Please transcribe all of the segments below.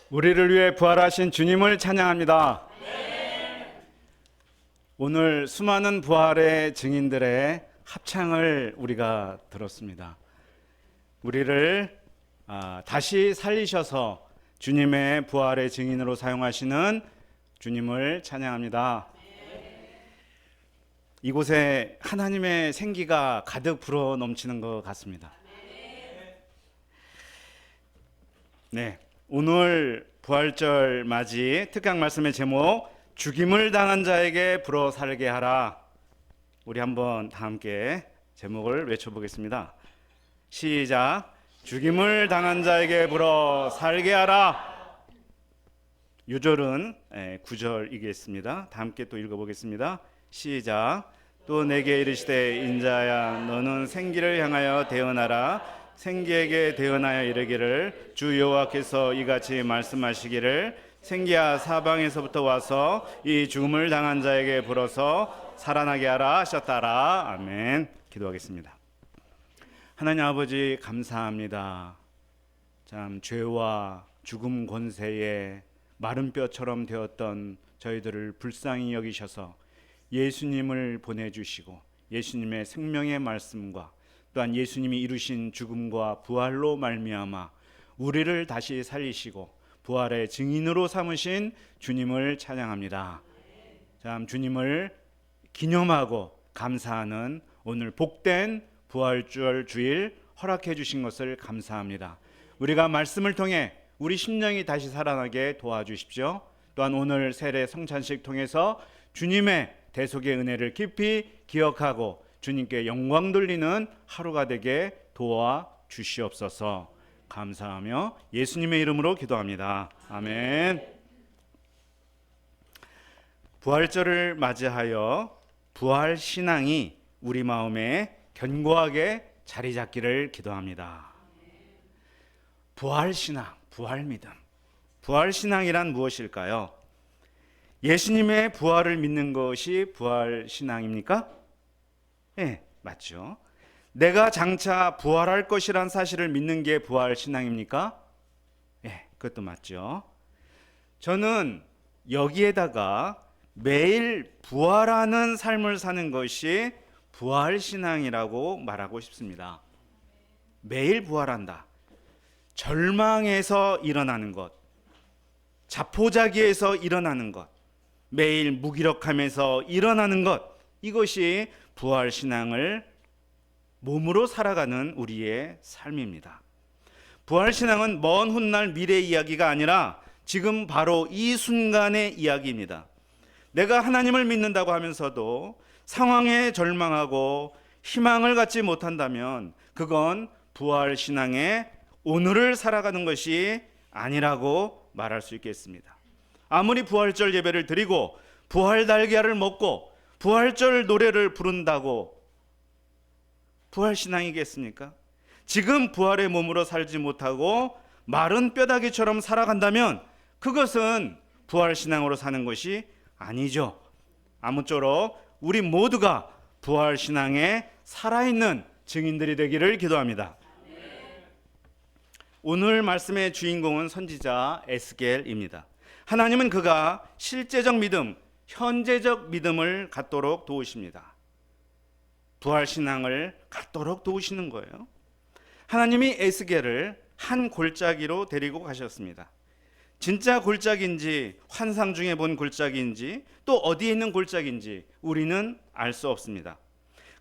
우리를 위해 부활하신 주님을 찬양합니다. 오늘 수많은 부활의 증인들의 합창을 우리가 들었습니다. 우리를 다시 살리셔서 주님의 부활의 증인으로 사용하시는 주님을 찬양합니다. 이곳에 하나님의 생기가 가득 불어 넘치는 것 같습니다. 네, 오늘 부활절 맞이 특강 말씀의 제목, 죽임을 당한 자에게 불어 살게 하라. 우리 한번 다 함께 제목을 외쳐보겠습니다. 시작. 죽임을 당한 자에게 불어 살게 하라. 요절은 9절이겠습니다. 다 함께 또 읽어보겠습니다. 시작. 또 내게 이르시되 인자야 너는 생기를 향하여 대언하라. 생기에게 대언하여 이르기를 주 여호와께서 이같이 말씀하시기를 생기야 사방에서부터 와서 이 죽음을 당한 자에게 불어서 살아나게 하라 하셨다라. 아멘. 기도하겠습니다. 하나님 아버지 감사합니다. 참 죄와 죽음 권세에 마른 뼈처럼 되었던 저희들을 불쌍히 여기셔서 예수님을 보내주시고 예수님의 생명의 말씀과 또한 예수님이 이루신 죽음과 부활로 말미암아 우리를 다시 살리시고 부활의 증인으로 삼으신 주님을 찬양합니다. 참 주님을 기념하고 감사하는 오늘 복된 부활절 주일 허락해 주신 것을 감사합니다. 우리가 말씀을 통해 우리 심령이 다시 살아나게 도와주십시오. 또한 오늘 세례 성찬식 통해서 주님의 대속의 은혜를 깊이 기억하고 주님께 영광 돌리는 하루가 되게 도와주시옵소서. 감사하며 예수님의 이름으로 기도합니다. 아멘. 부활절을 맞이하여 부활 신앙이 우리 마음에 견고하게 자리 잡기를 기도합니다. 부활 신앙, 부활 믿음. 부활 신앙이란 무엇일까요? 예수님의 부활을 믿는 것이 부활 신앙입니까? 네, 맞죠. 내가 장차 부활할 것이란 사실을 믿는 게 부활 신앙입니까? 네, 그것도 맞죠. 저는 여기에다가 매일 부활하는 삶을 사는 것이 부활 신앙이라고 말하고 싶습니다. 매일 부활한다. 절망에서 일어나는 것, 자포자기에서 일어나는 것, 매일 무기력함에서 일어나는 것, 이것이 부활 신앙을 몸으로 살아가는 우리의 삶입니다. 부활 신앙은 먼 훗날 미래 이야기가 아니라 지금 바로 이 순간의 이야기입니다. 내가 하나님을 믿는다고 하면서도 상황에 절망하고 희망을 갖지 못한다면 그건 부활 신앙의 오늘을 살아가는 것이 아니라고 말할 수 있겠습니다. 아무리 부활절 예배를 드리고 부활 달걀을 먹고 부활절 노래를 부른다고 부활 신앙이겠습니까? 지금 부활의 몸으로 살지 못하고 마른 뼈다귀처럼 살아간다면 그것은 부활 신앙으로 사는 것이 아니죠. 아무쪼록 우리 모두가 부활 신앙에 살아있는 증인들이 되기를 기도합니다. 오늘 말씀의 주인공은 선지자 에스겔입니다. 하나님은 그가 실제적 믿음, 현재적 믿음을 갖도록 도우십니다. 부활 신앙을 갖도록 도우시는 거예요. 하나님이 에스겔을 한 골짜기로 데리고 가셨습니다. 진짜 골짜기인지 환상 중에 본 골짜기인지 또 어디에 있는 골짜기인지 우리는 알 수 없습니다.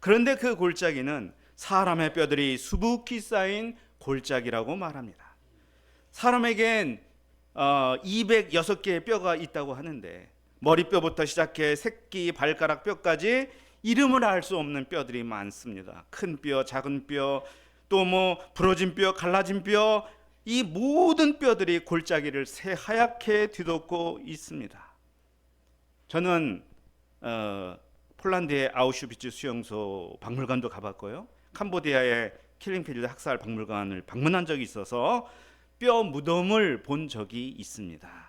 그런데 그 골짜기는 사람의 뼈들이 수북히 쌓인 골짜기라고 말합니다. 사람에겐 206개의 뼈가 있다고 하는데 머리뼈부터 시작해 새끼 발가락 뼈까지 이름을 알 수 없는 뼈들이 많습니다. 큰 뼈, 작은 뼈, 또 부러진 뼈, 갈라진 뼈, 이 모든 뼈들이 골짜기를 새하얗게 뒤덮고 있습니다. 저는 폴란드의 아우슈비츠 수용소 박물관도 가봤고요. 캄보디아의 킬링필드 학살 박물관을 방문한 적이 있어서 뼈 무덤을 본 적이 있습니다.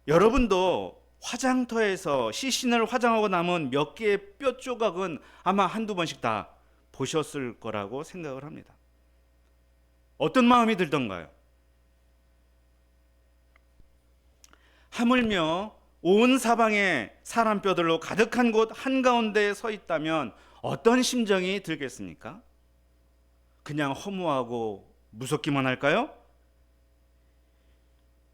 여러분도 화장터에서 시신을 화장하고 남은 몇 개의 뼈 조각은 아마 한두 번씩 다 보셨을 거라고 생각을 합니다. 어떤 마음이 들던가요? 하물며 온 사방에 사람 뼈들로 가득한 곳 한가운데에 서 있다면 어떤 심정이 들겠습니까? 그냥 허무하고 무섭기만 할까요?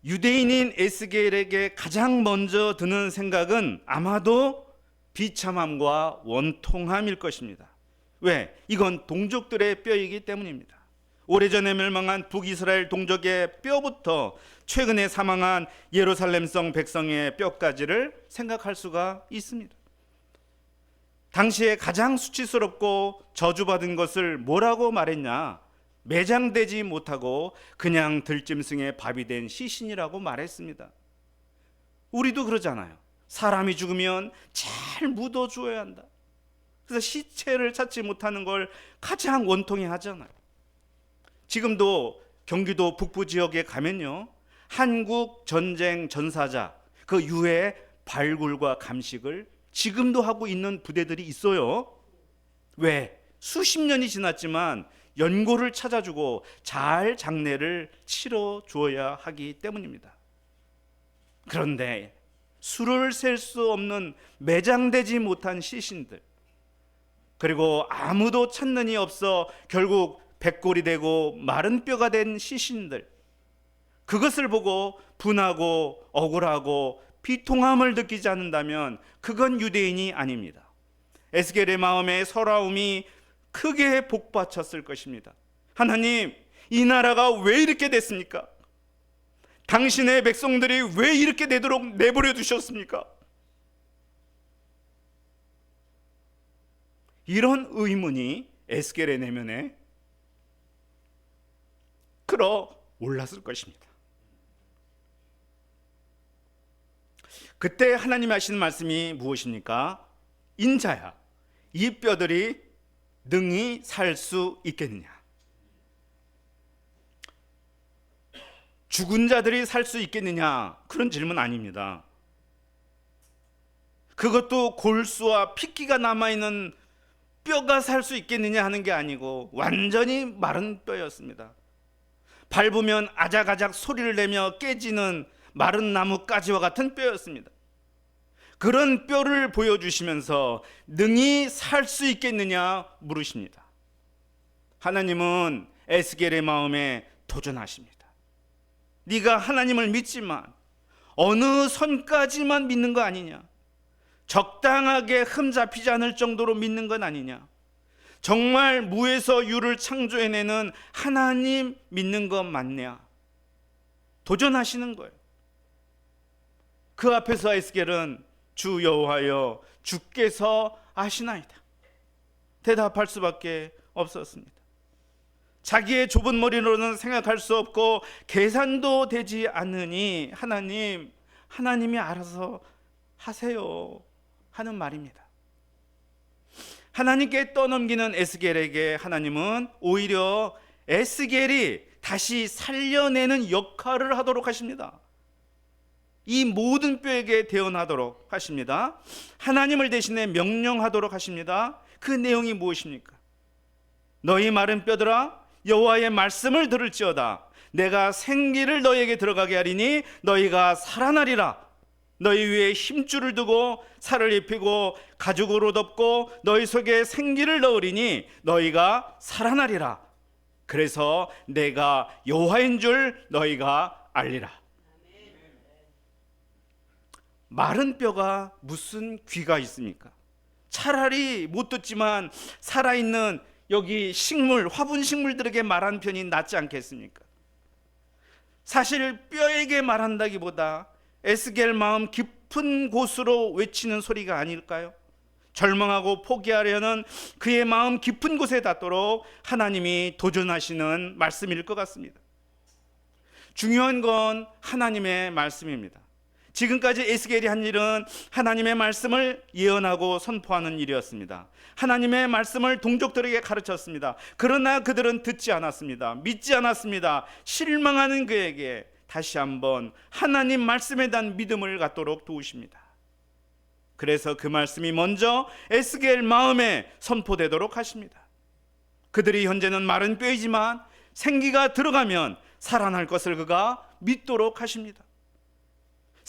유대인인 에스겔에게 가장 먼저 드는 생각은 아마도 비참함과 원통함일 것입니다. 왜? 이건 동족들의 뼈이기 때문입니다. 오래전에 멸망한 북이스라엘 동족의 뼈부터 최근에 사망한 예루살렘성 백성의 뼈까지를 생각할 수가 있습니다. 당시에 가장 수치스럽고 저주받은 것을 뭐라고 말했냐? 매장되지 못하고 그냥 들짐승의 밥이 된 시신이라고 말했습니다. 우리도 그러잖아요. 사람이 죽으면 잘 묻어줘야 한다. 그래서 시체를 찾지 못하는 걸 가장 원통해 하잖아요. 지금도 경기도 북부 지역에 가면요, 한국 전쟁 전사자 그 유해 발굴과 감식을 지금도 하고 있는 부대들이 있어요. 왜? 수십 년이 지났지만 연고를 찾아주고 잘 장례를 치러 주어야 하기 때문입니다. 그런데 수를 셀 수 없는 매장되지 못한 시신들, 그리고 아무도 찾는 이 없어 결국 백골이 되고 마른 뼈가 된 시신들, 그것을 보고 분하고 억울하고 비통함을 느끼지 않는다면 그건 유대인이 아닙니다. 에스겔의 마음에 서러움이 크게 복받쳤을 것입니다. 하나님, 이 나라가 왜 이렇게 됐습니까? 당신의 백성들이 왜 이렇게 되도록 내버려 두셨습니까? 이런 의문이 에스겔의 내면에 끌어올랐을 것입니다. 그때 하나님이 하시는 말씀이 무엇입니까? 인자야, 이 뼈들이 능히 살 수 있겠느냐? 죽은 자들이 살 수 있겠느냐? 그런 질문 아닙니다. 그것도 골수와 핏기가 남아있는 뼈가 살 수 있겠느냐 하는 게 아니고 완전히 마른 뼈였습니다. 밟으면 아작아작 소리를 내며 깨지는 마른 나뭇가지와 같은 뼈였습니다. 그런 뼈를 보여주시면서 능히 살 수 있겠느냐 물으십니다. 하나님은 에스겔의 마음에 도전하십니다. 네가 하나님을 믿지만 어느 선까지만 믿는 거 아니냐? 적당하게 흠잡히지 않을 정도로 믿는 건 아니냐? 정말 무에서 유를 창조해내는 하나님 믿는 것 맞냐? 도전하시는 거예요. 그 앞에서 에스겔은 주 여호와여, 주께서 아시나이다 대답할 수밖에 없었습니다. 자기의 좁은 머리로는 생각할 수 없고 계산도 되지 않으니 하나님이 알아서 하세요 하는 말입니다. 하나님께 떠넘기는 에스겔에게 하나님은 오히려 에스겔이 다시 살려내는 역할을 하도록 하십니다. 이 모든 뼈에게 대언하도록 하십니다. 하나님을 대신해 명령하도록 하십니다. 그 내용이 무엇입니까? 너희 마른 뼈들아, 여호와의 말씀을 들을지어다. 내가 생기를 너희에게 들어가게 하리니 너희가 살아나리라. 너희 위에 힘줄을 두고 살을 입히고 가죽으로 덮고 너희 속에 생기를 넣으리니 너희가 살아나리라. 그래서 내가 여호와인 줄 너희가 알리라. 마른 뼈가 무슨 귀가 있습니까? 차라리 못 듣지만 살아있는 여기 식물, 화분 식물들에게 말한 편이 낫지 않겠습니까? 사실 뼈에게 말한다기보다 에스겔 마음 깊은 곳으로 외치는 소리가 아닐까요? 절망하고 포기하려는 그의 마음 깊은 곳에 닿도록 하나님이 도전하시는 말씀일 것 같습니다. 중요한 건 하나님의 말씀입니다. 지금까지 에스겔이 한 일은 하나님의 말씀을 예언하고 선포하는 일이었습니다. 하나님의 말씀을 동족들에게 가르쳤습니다. 그러나 그들은 듣지 않았습니다. 믿지 않았습니다. 실망하는 그에게 다시 한번 하나님 말씀에 대한 믿음을 갖도록 도우십니다. 그래서 그 말씀이 먼저 에스겔 마음에 선포되도록 하십니다. 그들이 현재는 마른 뼈이지만 생기가 들어가면 살아날 것을 그가 믿도록 하십니다.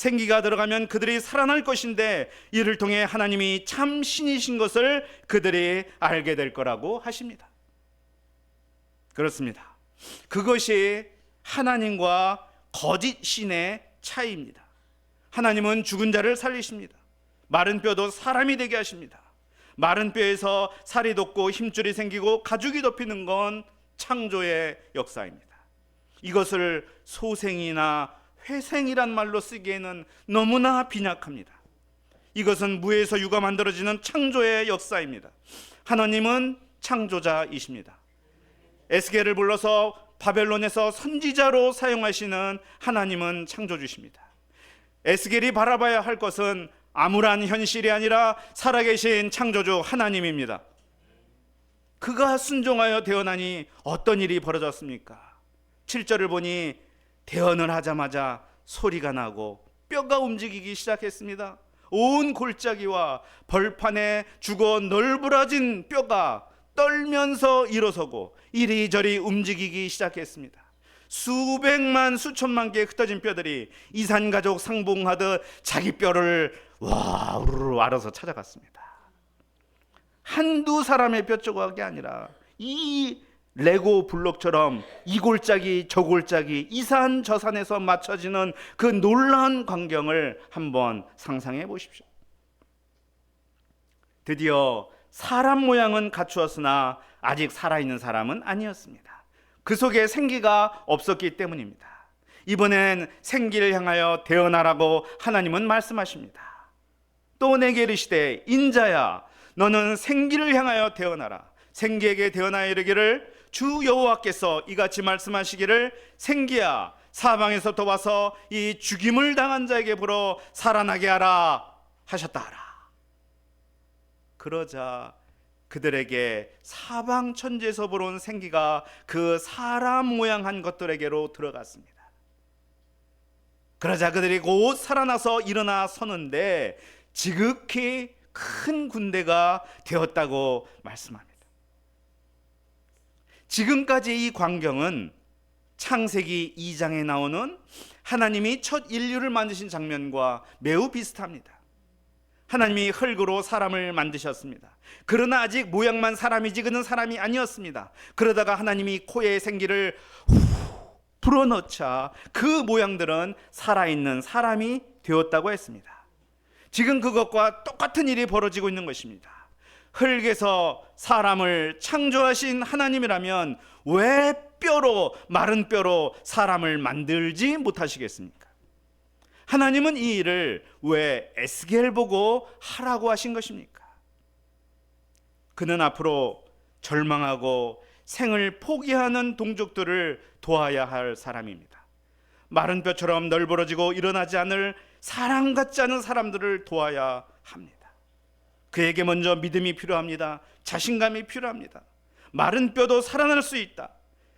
생기가 들어가면 그들이 살아날 것인데 이를 통해 하나님이 참 신이신 것을 그들이 알게 될 거라고 하십니다. 그렇습니다. 그것이 하나님과 거짓 신의 차이입니다. 하나님은 죽은 자를 살리십니다. 마른 뼈도 사람이 되게 하십니다. 마른 뼈에서 살이 돋고 힘줄이 생기고 가죽이 덮이는 건 창조의 역사입니다. 이것을 소생이나 회생이란 말로 쓰기에는 너무나 빈약합니다. 이것은 무에서 유가 만들어지는 창조의 역사입니다. 하나님은 창조자이십니다. 에스겔을 불러서 바벨론에서 선지자로 사용하시는 하나님은 창조주십니다. 에스겔이 바라봐야 할 것은 암울한 현실이 아니라 살아계신 창조주 하나님입니다. 그가 순종하여 대언하니 어떤 일이 벌어졌습니까? 7절을 보니 대언을 하자마자 소리가 나고 뼈가 움직이기 시작했습니다. 온 골짜기와 벌판에 죽어 널브러진 뼈가 떨면서 일어서고 이리저리 움직이기 시작했습니다. 수백만 수천만 개의 흩어진 뼈들이 이산가족 상봉하듯 자기 뼈를 우르르 알아서 찾아갔습니다. 한두 사람의 뼈 조각이 아니라 이 레고 블록처럼 이 골짜기 저 골짜기 이 산 저 산에서 맞춰지는 그 놀라운 광경을 한번 상상해 보십시오. 드디어 사람 모양은 갖추었으나 아직 살아있는 사람은 아니었습니다. 그 속에 생기가 없었기 때문입니다. 이번엔 생기를 향하여 대언하라고 하나님은 말씀하십니다. 또 내게 이르시되 인자야 너는 생기를 향하여 대언하라. 생기에게 대언하여 이르기를 주 여호와께서 이같이 말씀하시기를 생기야 사방에서부터 와서 이 죽임을 당한 자에게 불어 살아나게 하라 하셨다 하라. 그러자 그들에게 사방 천지에서 불어온 생기가 그 사람 모양한 것들에게로 들어갔습니다. 그러자 그들이 곧 살아나서 일어나 서는데 지극히 큰 군대가 되었다고 말씀합니다. 지금까지 이 광경은 창세기 2장에 나오는 하나님이 첫 인류를 만드신 장면과 매우 비슷합니다. 하나님이 흙으로 사람을 만드셨습니다. 그러나 아직 모양만 사람이지 그는 사람이 아니었습니다. 그러다가 하나님이 코에 생기를 불어넣자 그 모양들은 살아있는 사람이 되었다고 했습니다. 지금 그것과 똑같은 일이 벌어지고 있는 것입니다. 흙에서 사람을 창조하신 하나님이라면 왜 뼈로 마른 뼈로 사람을 만들지 못하시겠습니까? 하나님은 이 일을 왜 에스겔 보고 하라고 하신 것입니까? 그는 앞으로 절망하고 생을 포기하는 동족들을 도와야 할 사람입니다. 마른 뼈처럼 널브러지고 일어나지 않을 사람 같지 않은 사람들을 도와야 합니다. 그에게 먼저 믿음이 필요합니다. 자신감이 필요합니다. 마른 뼈도 살아날 수 있다.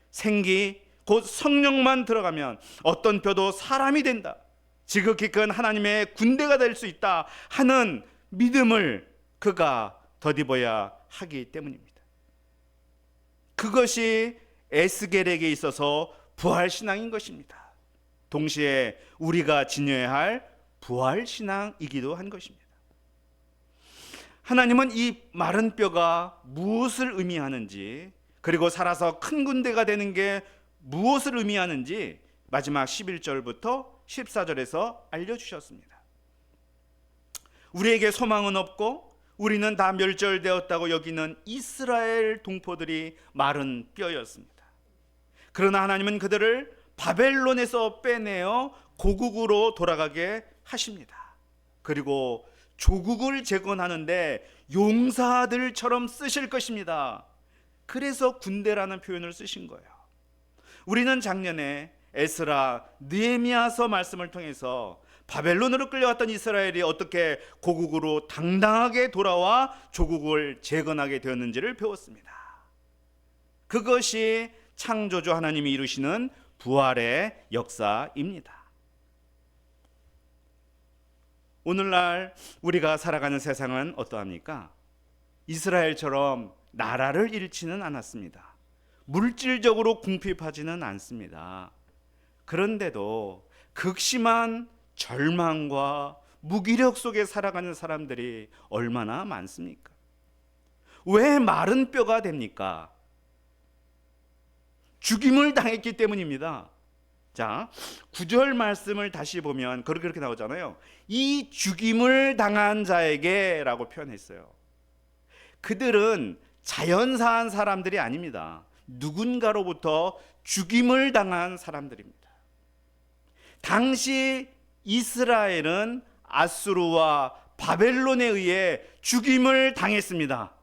생기 곧 성령만 들어가면 어떤 뼈도 사람이 된다. 지극히 큰 하나님의 군대가 될 수 있다 하는 믿음을 그가 덧입어야 하기 때문입니다. 그것이 에스겔에게 있어서 부활신앙인 것입니다. 동시에 우리가 지녀야 할 부활신앙이기도 한 것입니다. 하나님은 이 마른 뼈가 무엇을 의미하는지, 그리고 살아서 큰 군대가 되는 게 무엇을 의미하는지 마지막 11절부터 14절에서 알려주셨습니다. 우리에게 소망은 없고 우리는 다 멸절되었다고 여기는 이스라엘 동포들이 마른 뼈였습니다. 그러나 하나님은 그들을 바벨론에서 빼내어 고국으로 돌아가게 하십니다. 그리고 조국을 재건하는데 용사들처럼 쓰실 것입니다. 그래서 군대라는 표현을 쓰신 거예요. 우리는 작년에 에스라, 느헤미야서 말씀을 통해서 바벨론으로 끌려왔던 이스라엘이 어떻게 고국으로 당당하게 돌아와 조국을 재건하게 되었는지를 배웠습니다. 그것이 창조주 하나님이 이루시는 부활의 역사입니다. 오늘날 우리가 살아가는 세상은 어떠합니까? 이스라엘처럼 나라를 잃지는 않았습니다. 물질적으로 궁핍하지는 않습니다. 그런데도 극심한 절망과 무기력 속에 살아가는 사람들이 얼마나 많습니까? 왜 마른 뼈가 됩니까? 죽임을 당했기 때문입니다. 자, 9절 말씀을 다시 보면 그렇게 나오잖아요. 이 죽임을 당한 자에게 라고 표현했어요. 그들은 자연사한 사람들이 아닙니다. 누군가로부터 죽임을 당한 사람들입니다. 당시 이스라엘은 아수르와 바벨론에 의해 죽임을 당했습니다.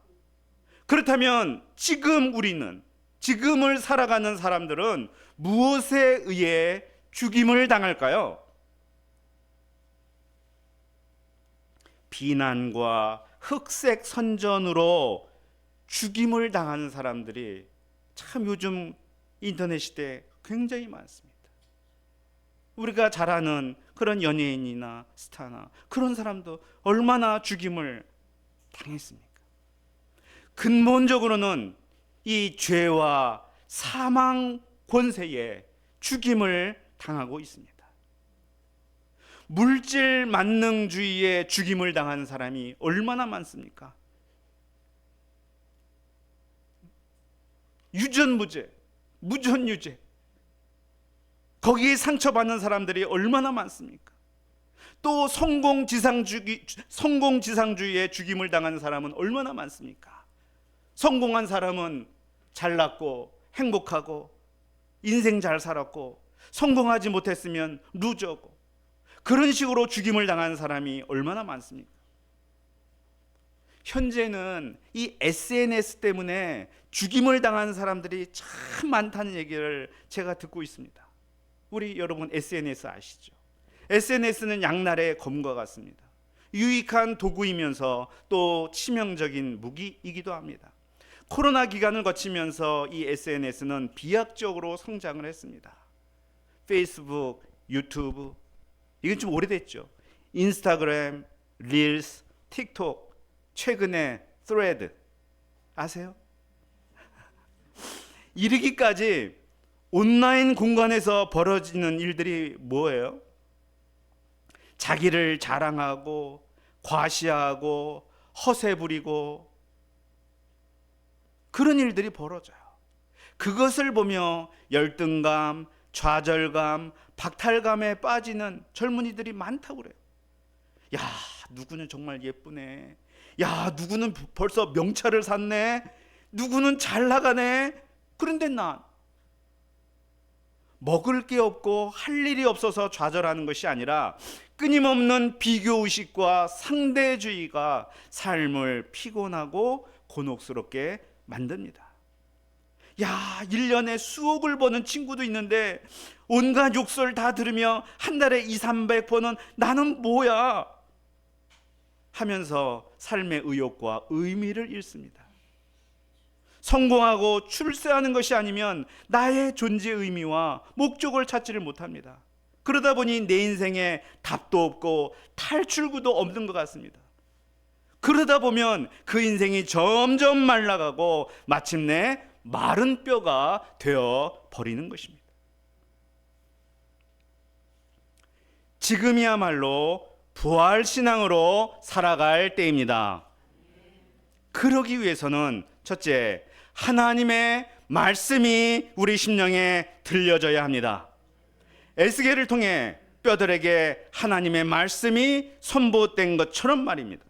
그렇다면 지금 우리는, 지금을 살아가는 사람들은 무엇에 의해 죽임을 당할까요? 비난과 흑색 선전으로 죽임을 당하는 사람들이 참 요즘 인터넷 시대에 굉장히 많습니다. 우리가 잘 아는 그런 연예인이나 스타나 그런 사람도 얼마나 죽임을 당했습니까? 근본적으로는 이 죄와 사망 권세에 죽임을 당하고 있습니다. 물질 만능주의에 죽임을 당한 사람이 얼마나 많습니까? 유전무죄, 무전유죄, 거기에 상처받는 사람들이 얼마나 많습니까? 또 성공지상주의에 죽임을 당한 사람은 얼마나 많습니까? 성공한 사람은 잘났고 행복하고 인생 잘 살았고, 성공하지 못했으면 루저고, 그런 식으로 죽임을 당한 사람이 얼마나 많습니까? 현재는 이 SNS 때문에 죽임을 당한 사람들이 참 많다는 얘기를 제가 듣고 있습니다. 우리 여러분 SNS 아시죠? SNS는 양날의 검과 같습니다. 유익한 도구이면서 또 치명적인 무기이기도 합니다. 코로나 기간을 거치면서 이 SNS는 비약적으로 성장을 했습니다. 페이스북, 유튜브, 이건 좀 오래됐죠. 인스타그램, 릴스, 틱톡, 최근에 스레드 아세요? 이르기까지 온라인 공간에서 벌어지는 일들이 뭐예요? 자기를 자랑하고 과시하고 허세 부리고 그런 일들이 벌어져요. 그것을 보며 열등감, 좌절감, 박탈감에 빠지는 젊은이들이 많다고 그래요. 야, 누구는 정말 예쁘네. 야, 누구는 벌써 명차를 샀네. 누구는 잘 나가네. 그런데 난 먹을 게 없고 할 일이 없어서 좌절하는 것이 아니라 끊임없는 비교의식과 상대주의가 삶을 피곤하고 곤혹스럽게 만듭니다. 야, 1년에 수억을 버는 친구도 있는데 온갖 욕설 다 들으며 한 달에 200~300번은 나는 뭐야 하면서 삶의 의욕과 의미를 잃습니다. 성공하고 출세하는 것이 아니면 나의 존재 의미와 목적을 찾지를 못합니다. 그러다 보니 내 인생에 답도 없고 탈출구도 없는 것 같습니다. 그러다 보면 그 인생이 점점 말라가고 마침내 마른 뼈가 되어 버리는 것입니다. 지금이야말로 부활신앙으로 살아갈 때입니다. 그러기 위해서는 첫째, 하나님의 말씀이 우리 심령에 들려져야 합니다. 에스겔을 통해 뼈들에게 하나님의 말씀이 선포된 것처럼 말입니다.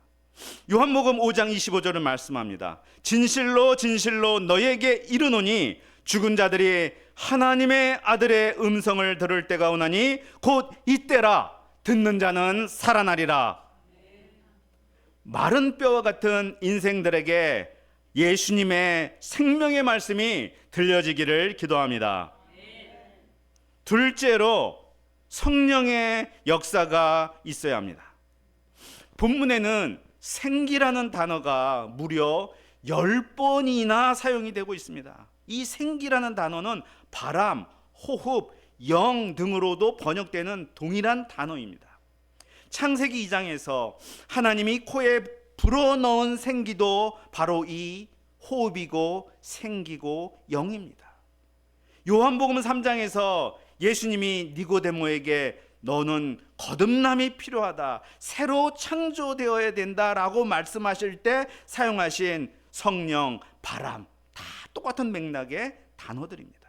요한복음 5장 25절을 말씀합니다. 진실로 진실로 너에게 이르노니 죽은 자들이 하나님의 아들의 음성을 들을 때가 오나니 곧 이때라. 듣는 자는 살아나리라. 마른 뼈와 같은 인생들에게 예수님의 생명의 말씀이 들려지기를 기도합니다. 둘째로 성령의 역사가 있어야 합니다. 본문에는 생기라는 단어가 무려 10번이나 사용이 되고 있습니다. 이 생기라는 단어는 바람, 호흡, 영 등으로도 번역되는 동일한 단어입니다. 창세기 2장에서 하나님이 코에 불어넣은 생기도 바로 이 호흡이고 생기고 영입니다. 요한복음 3장에서 예수님이 니고데모에게 너는 거듭남이 필요하다, 새로 창조되어야 된다라고 말씀하실 때 사용하신 성령, 바람, 다 똑같은 맥락의 단어들입니다.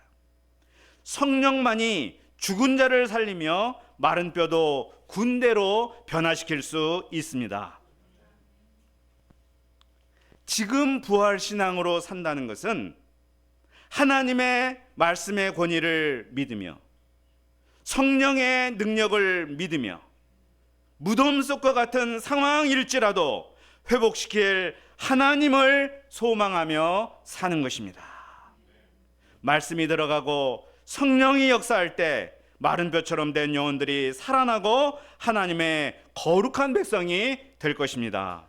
성령만이 죽은 자를 살리며 마른 뼈도 군대로 변화시킬 수 있습니다. 지금 부활신앙으로 산다는 것은 하나님의 말씀의 권위를 믿으며 성령의 능력을 믿으며 무덤 속과 같은 상황일지라도 회복시킬 하나님을 소망하며 사는 것입니다. 말씀이 들어가고 성령이 역사할 때 마른 뼈처럼 된 영혼들이 살아나고 하나님의 거룩한 백성이 될 것입니다.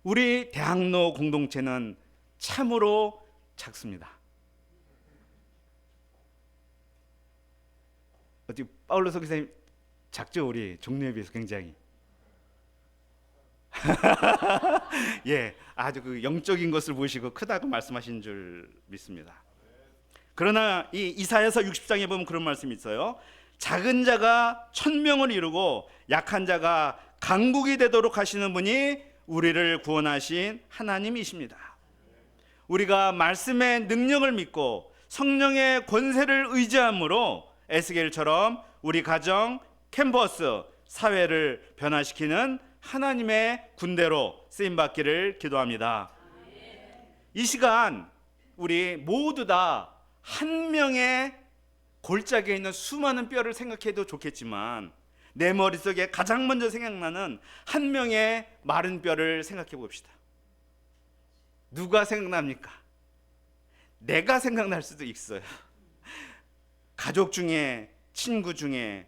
우리 대학로 공동체는 참으로 작습니다. 어디 파울로 선교사님 작죠? 우리 종류에 비해서 굉장히. 예, 아주 그 영적인 것을 보시고 크다고 말씀하신 줄 믿습니다. 그러나 이 이사야서 60장에 보면 그런 말씀이 있어요. 작은 자가 1000명을 이루고 약한 자가 강국이 되도록 하시는 분이 우리를 구원하신 하나님이십니다. 우리가 말씀의 능력을 믿고 성령의 권세를 의지함으로 에스겔처럼 우리 가정, 캠퍼스, 사회를 변화시키는 하나님의 군대로 쓰임받기를 기도합니다. 이 시간 우리 모두 다 한 명의 골짜기에 있는 수많은 뼈를 생각해도 좋겠지만 내 머릿속에 가장 먼저 생각나는 한 명의 마른 뼈를 생각해 봅시다. 누가 생각납니까? 내가 생각날 수도 있어요. 가족 중에, 친구 중에,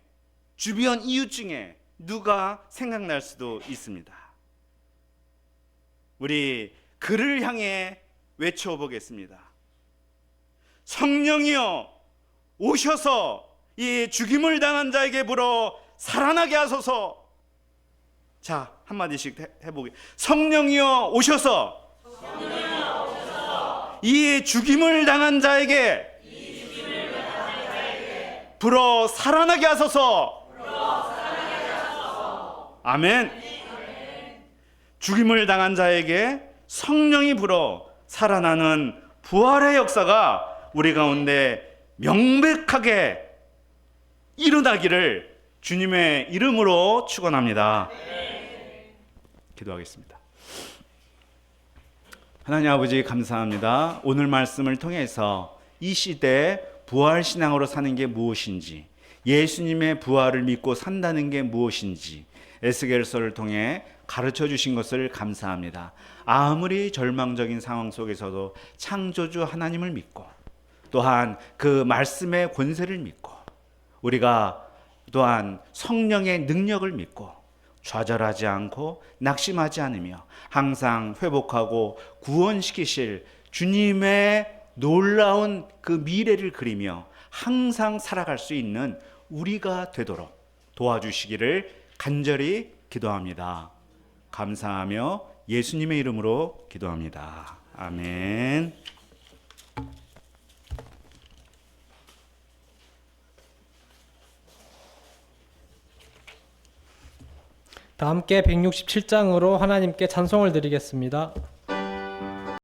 주변 이웃 중에 누가 생각날 수도 있습니다. 우리 그를 향해 외쳐보겠습니다. 성령이여 오셔서 이 죽임을 당한 자에게 불어 살아나게 하소서. 자, 한마디씩 해보게. 성령이여 오셔서 이 죽임을 당한 자에게 불어 살아나게 하소서. 아멘. 죽임을 당한 자에게 성령이 불어 살아나는 부활의 역사가 우리 가운데 명백하게 일어나기를 주님의 이름으로 축원합니다. 기도하겠습니다. 하나님 아버지 감사합니다. 오늘 말씀을 통해서 이 시대에 부활신앙으로 사는 게 무엇인지, 예수님의 부활을 믿고 산다는 게 무엇인지 에스겔서를 통해 가르쳐 주신 것을 감사합니다. 아무리 절망적인 상황 속에서도 창조주 하나님을 믿고 또한 그 말씀의 권세를 믿고 우리가 또한 성령의 능력을 믿고 좌절하지 않고 낙심하지 않으며 항상 회복하고 구원시키실 주님의 놀라운 그 미래를 그리며 항상 살아갈 수 있는 우리가 되도록 도와주시기를 간절히 기도합니다. 감사하며 예수님의 이름으로 기도합니다. 아멘. 다 함께 167장으로 하나님께 찬송을 드리겠습니다.